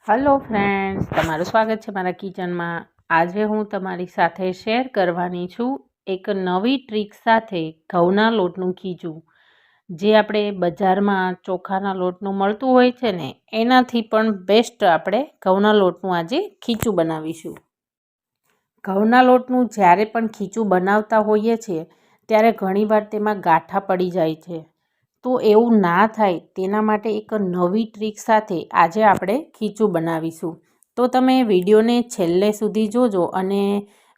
Hello friends, તમારું સ્વાગત છે મારા કિચનમાં। આજે હું તમારી સાથે શેર કરવાની છું એક નવી ટ્રીક સાથે ઘઉંના લોટનું ખીચું, જે આપણે બજારમાં ચોખાના લોટનું મળતું હોય છે ને એનાથી પણ બેસ્ટ આપણે ઘઉંના લોટનું આજે ખીચું બનાવીશું। ઘઉંના લોટનું જ્યારે પણ ખીચું બનાવતા હોઈએ છીએ ત્યારે ઘણીવાર તેમાં ગાંઠા પડી જાય છે, તો એવું ના થાય તેના માટે એક નવી ટ્રીક સાથે આજે આપણે ખીચું બનાવીશું। તો તમે વિડીયોને છેલ્લે સુધી જોજો અને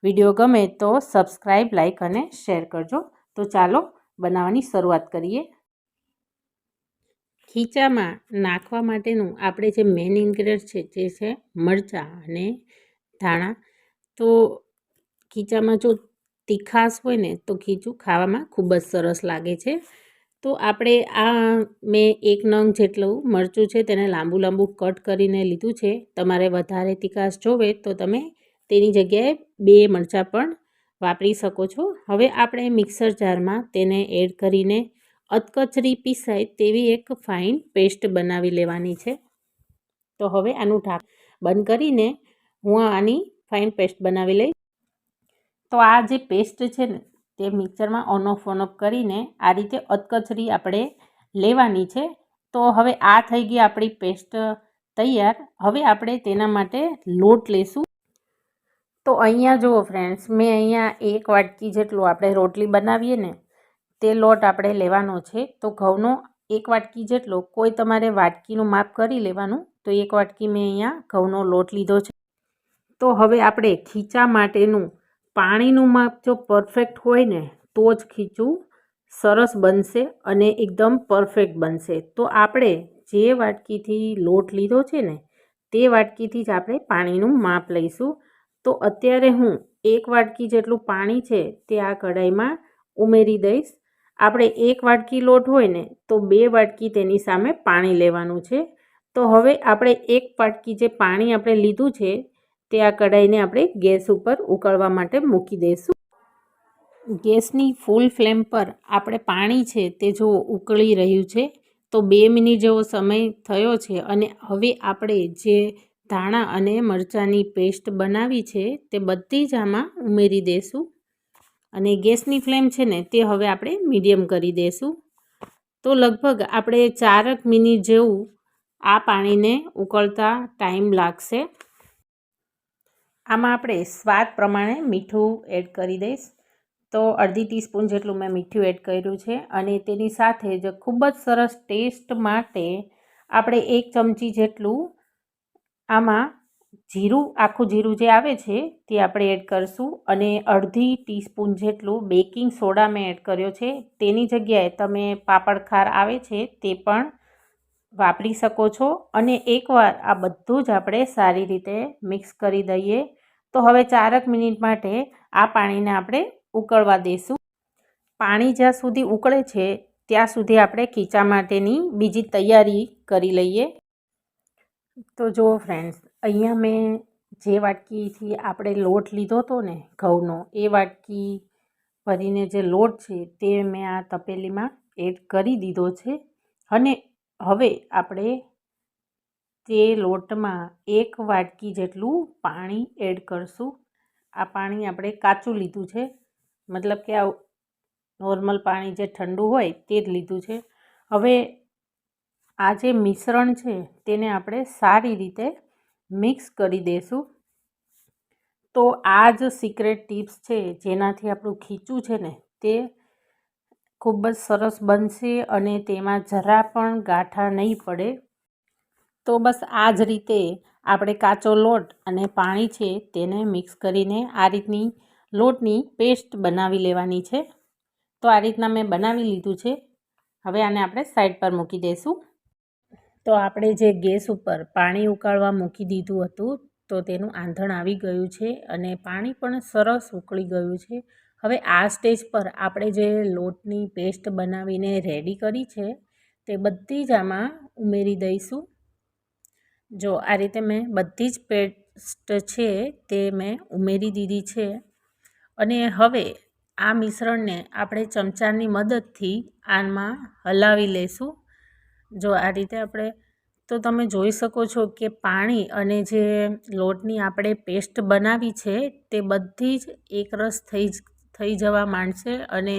વિડીયો ગમે તો સબસ્ક્રાઈબ, લાઈક અને શેર કરજો। તો ચાલો બનાવવાની શરૂઆત કરીએ। ખીચામાં નાખવા માટેનું આપણે જે મેઇન ઇન્ગ્રેડિયન્ટ છે જે છે મરચાં અને ધાણા। તો ખીચામાં જો તીખાશ હોય ને તો ખીચું ખાવામાં ખૂબ જ સરસ લાગે છે। તો આપણે મેં 1 નંગ જેટલું મરચું છે તેને લાંબુ કટ કરીને લીધું છે। તમારે વધારે તીખાશ જોવે તો તમે તેની જગ્યાએ 2 મરચાં પણ વાપરી શકો છો। હવે આપણે મિક્સર જારમાં તેને એડ કરીને અધકચરી પીસાય તેવી એક ફાઇન પેસ્ટ બનાવી લેવાની છે। તો હવે આનું ઢાંકણ બંધ કરીને હું આની ફાઇન પેસ્ટ બનાવી લઈશ। તો આ જે પેસ્ટ છે ને તે મિક્સરમાં ઓન ઓફ કરીને આ રીતે અધકચરી આપણે લેવાની છે। તો હવે આ થઈ ગઈ આપણી પેસ્ટ તૈયાર। હવે આપણે તેના માટે લોટ લેશું। તો અહીંયા જુઓ ફ્રેન્ડ્સ, મેં અહીંયા 1 વાટકી જેટલું આપણે રોટલી બનાવીએ ને તે લોટ આપણે લેવાનો છે। તો ઘઉંનો 1 વાટકી જેટલો, કોઈ તમારે વાટકીનું માપ કરી લેવાનું। તો 1 વાટકી મેં અહીંયા ઘઉંનો લોટ લીધો છે। તો હવે આપણે ખીચા માટેનું પાણીનું માપ જો પરફેક્ટ હોય ને તો જ ખીચું સરસ બનશે અને એકદમ પરફેક્ટ બનશે। તો આપણે જે વાટકીથી લોટ લીધો છે ને તે વાટકીથી જ આપણે પાણીનું માપ લઈશું। તો અત્યારે હું 1 વાટકી જેટલું પાણી છે તે આ કઢાઈમાં ઉમેરી દઈશ। આપણે 1 વાટકી લોટ હોય ને તો 2 વાટકી તેની સામે પાણી લેવાનું છે। તો હવે આપણે 1 વાટકી જે પાણી આપણે લીધું છે તે આ કઢાઈને આપણે ગેસ ઉપર ઉકળવા માટે મૂકી દઈશું। ગેસની ફૂલ ફ્લેમ પર આપણે પાણી છે તે જો ઉકળી રહ્યું છે, તો 2 મિનિટ જેવો સમય થયો છે અને હવે આપણે જે ધાણા અને મરચાંની પેસ્ટ બનાવી છે તે બધી જ આમાં ઉમેરી દઈશું અને ગેસની ફ્લેમ છે ને તે હવે આપણે મીડિયમ કરી દઈશું। તો લગભગ આપણે 4 મિનિટ જેવું આ પાણીને ઉકળતા ટાઈમ લાગશે। આમાં આપણે સ્વાદ પ્રમાણે મીઠું એડ કરી દઈશ। તો અડધી ટીસ્પૂન જેટલું મેં મીઠું એડ કર્યું છે અને તેની સાથે જ ખૂબ જ સરસ ટેસ્ટ માટે આપણે 1 ચમચી જેટલું આમાં જીરું, આખું જીરું જે આવે છે તે આપણે એડ કરીશું અને અડધી ટીસ્પૂન જેટલું બેકિંગ સોડા મેં એડ કર્યો છે। તેની જગ્યાએ તમે પાપડ ખાર આવે છે તે પણ વાપરી શકો છો અને એકવાર આ બધું જ આપણે સારી રીતે મિક્સ કરી દઈએ। તો હવે 4 મિનિટ માટે આ પાણીને આપણે ઉકળવા દઈશું। પાણી જ્યાં સુધી ઉકળે છે ત્યાં સુધી આપણે ખીચા માટેની બીજી તૈયારી કરી લઈએ। તો જુઓ ફ્રેન્ડ્સ, અહીંયા મેં જે વાટકીથી આપણે લોટ લીધો હતો ને ઘઉંનો, એ વાટકી ભરીને જે લોટ છે તે મેં આ તપેલીમાં એડ કરી દીધો છે અને હવે આપણે તે લોટમાં 1 વાટકી જેટલું પાણી એડ કરશું। આ પાણી આપણે કાચું લીધું છે, મતલબ કે આ નોર્મલ પાણી જે ઠંડુ હોય તે જ લીધું છે। હવે આ જે મિશ્રણ છે તેને આપણે સારી રીતે મિક્સ કરી દઈશું। તો આ જ સિક્રેટ ટિપ્સ છે જેનાથી આપણું ખીચું છે ને તે ખૂબ જ સરસ બનશે અને તેમાં જરા પણ ગાંઠા નહીં પડે। તો બસ આ જ રીતે આપણે કાચો લોટ અને પાણી છે તેને મિક્સ કરીને આ રીતની લોટની પેસ્ટ બનાવી લેવાની છે। તો આ રીતના મેં બનાવી લીધું છે। હવે આને આપણે સાઈડ પર મૂકી દઈશું। તો આપણે જે ગેસ ઉપર પાણી ઉકાળવા મૂકી દીધું હતું તો તેનું આંધણ આવી ગયું છે અને પાણી પણ સરસ ઉકળી ગયું છે। હવે આ સ્ટેજ પર આપણે જે લોટની પેસ્ટ બનાવીને રેડી કરી છે તે બધી જ આમાં ઉમેરી દઈશું। જો આ રીતે મેં બધી જ પેસ્ટ છે તે મેં ઉમેરી દીધી છે અને હવે આ મિશ્રણને આપણે ચમચાની મદદથી આમાં હલાવી લઈશું। જો આ રીતે આપણે તો તમે જોઈ શકો છો કે પાણી અને જે લોટની આપણે પેસ્ટ બનાવી છે તે બધી જ એકરસ થઈ જવા માંડશે અને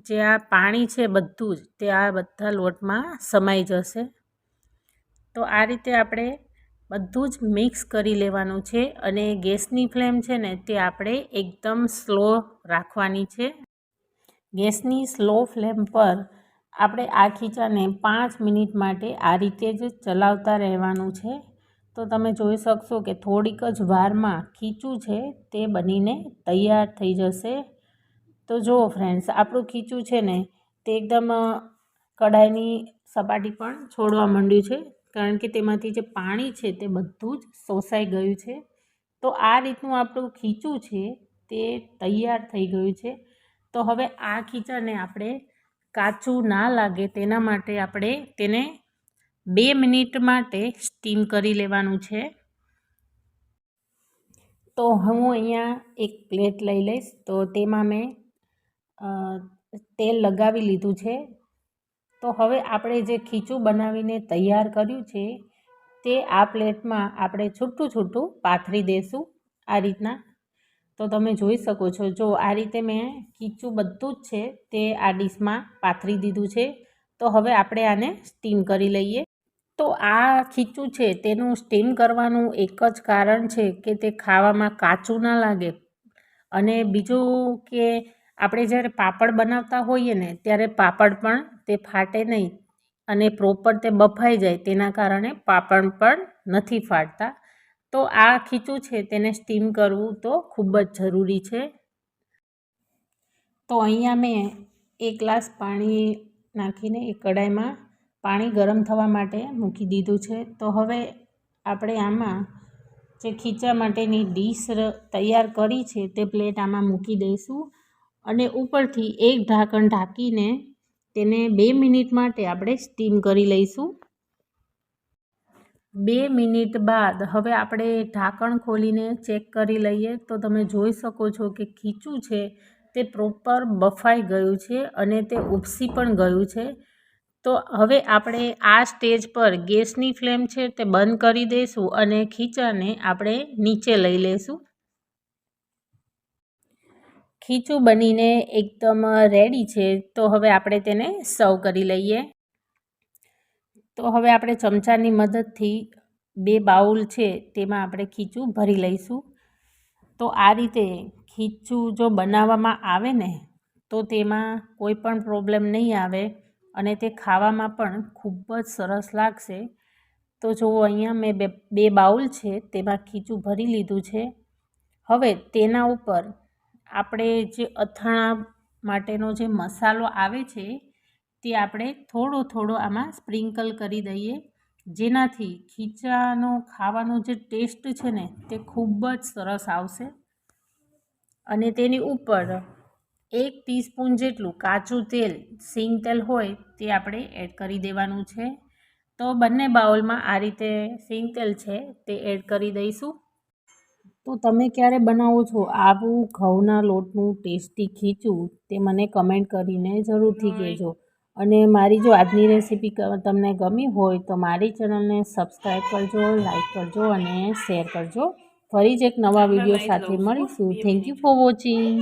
જે આ પાણી છે બધું જ તે આ બધા લોટમાં સમાઈ જશે. તો આ રીતે આપણે બધું જ મિક્સ કરી લેવાનું છે અને ગેસની ફ્લેમ છે ને તે આપણે એકદમ સ્લો રાખવાની છે. ગેસની સ્લો ફ્લેમ પર આપણે આ ખીચાને 5 મિનિટ માટે આ રીતે જ ચલાવતા રહેવાનું છે. તો તમે જોઈ શકશો કે થોડીક જ વારમાં ખીચું છે તે બનીને તૈયાર થઈ જશે. તો જુઓ ફ્રેન્ડ્સ, આપણું ખીચું છે ને તે એકદમ કઢાઈની સપાટી પણ છોડવા માંડ્યું છે, કારણ કે તેમાંથી જે પાણી છે તે બધું જ શોષાઈ ગયું છે. તો આ રીતનું આપણું ખીચું છે તે તૈયાર થઈ ગયું છે. તો હવે આ ખીચાને આપણે કાચું ના લાગે તેના માટે આપણે તેને 2 મિનિટ માટે સ્ટીમ કરી લેવાનું છે. તો હું અહીંયા એક પ્લેટ લઈ લઈશ. તો તેમાં મેં તેલ લગાવી લીધું છે. તો હવે આપણે જે ખીચું બનાવીને તૈયાર કર્યું છે તે આ પ્લેટમાં આપણે છૂટું છૂટું પાથરી દઈશું આ રીતના. તો તમે જોઈ શકો છો, જો આ રીતે મેં ખીચું બધું જ છે તે આ ડીશમાં પાથરી દીધું છે. તો હવે આપણે આને સ્ટીમ કરી લઈએ. તો આ ખીચું છે તેનું સ્ટીમ કરવાનું એક જ કારણ છે કે તે ખાવામાં કાચું ના લાગે. અને બીજું કે આપણે જ્યારે પાપડ બનાવતા હોઈએ ને ત્યારે પાપડ પણ તે ફાટે નહીં અને પ્રોપર તે બફાઈ જાય, તેના કારણે પાપડ પણ નથી ફાટતા. તો આ ખીચું છે તેને સ્ટીમ કરવું તો ખૂબ જ જરૂરી છે. તો અહીંયા મેં 1 ગ્લાસ પાણી નાખીને એક કઢાઈમાં પાણી ગરમ થવા માટે મૂકી દીધું છે. તો હવે આપણે આમાં જે ખીચા માટેની ડીશ તૈયાર કરી છે તે પ્લેટ આમાં મૂકી દઈશું અને ઉપરથી એક ઢાંકણ ઢાંકીને તેને 2 મિનિટ માટે આપણે સ્ટીમ કરી લઈશું. 2 મિનિટ બાદ હવે આપણે ઢાંકણ ખોલીને ચેક કરી લઈએ. તો તમે જોઈ શકો છો કે ખીચું છે તે પ્રોપર બફાઈ ગયું છે અને તે ઉપસી પણ ગયું છે. તો હવે આપણે આ સ્ટેજ પર ગેસની ફ્લેમ છે તે બંધ કરી દઈશું અને ખીચાને આપણે નીચે લઈ લઈશું. ખીચું બનીને એકદમ રેડી છે. તો હવે આપણે તેને સર્વ કરી લઈએ. તો હવે આપણે ચમચાની મદદથી 2 બાઉલ છે તેમાં આપણે ખીચું ભરી લઈશું. તો આ રીતે ખીચું જો બનાવવામાં આવે ને તો તેમાં કોઈ પણ પ્રોબ્લેમ નહીં આવે અને તે ખાવામાં પણ ખૂબ જ સરસ લાગશે. તો જુઓ, અહીંયા મેં 2 બાઉલ છે તેમાં ખીચું ભરી લીધું છે. હવે તેના ઉપર આપણે જે અથાણા માટેનો જે મસાલો આવે છે તે આપણે થોડો થોડો આમાં સ્પ્રિંકલ કરી દઈએ, જેનાથી ખીચાનો ખાવાનો જે ટેસ્ટ છે ને તે ખૂબ જ સરસ આવશે. અને તેની ઉપર 1 ટીસ્પૂન જેટલું કાચું તેલ, સિંગ તેલ હોય તે આપણે એડ કરી દેવાનું છે. તો બંને બાઉલમાં આ રીતે સિંગ તેલ છે તે એડ કરી દઈશું. તો તમે ક્યારે બનાવો છો આવું ઘઉંના લોટનું ટેસ્ટી ખીચું તે મને કમેન્ટ કરીને જરૂરથી કહેજો. અને મારી જો આજની રેસીપી તમને ગમી હોય તો મારી ચેનલને સબસ્ક્રાઈબ કરજો, લાઈક કરજો અને શેર કરજો. ફરી જ એક નવા વિડીયો સાથે મળીશું. Thank you for watching.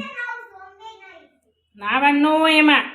નાવાનું એમાં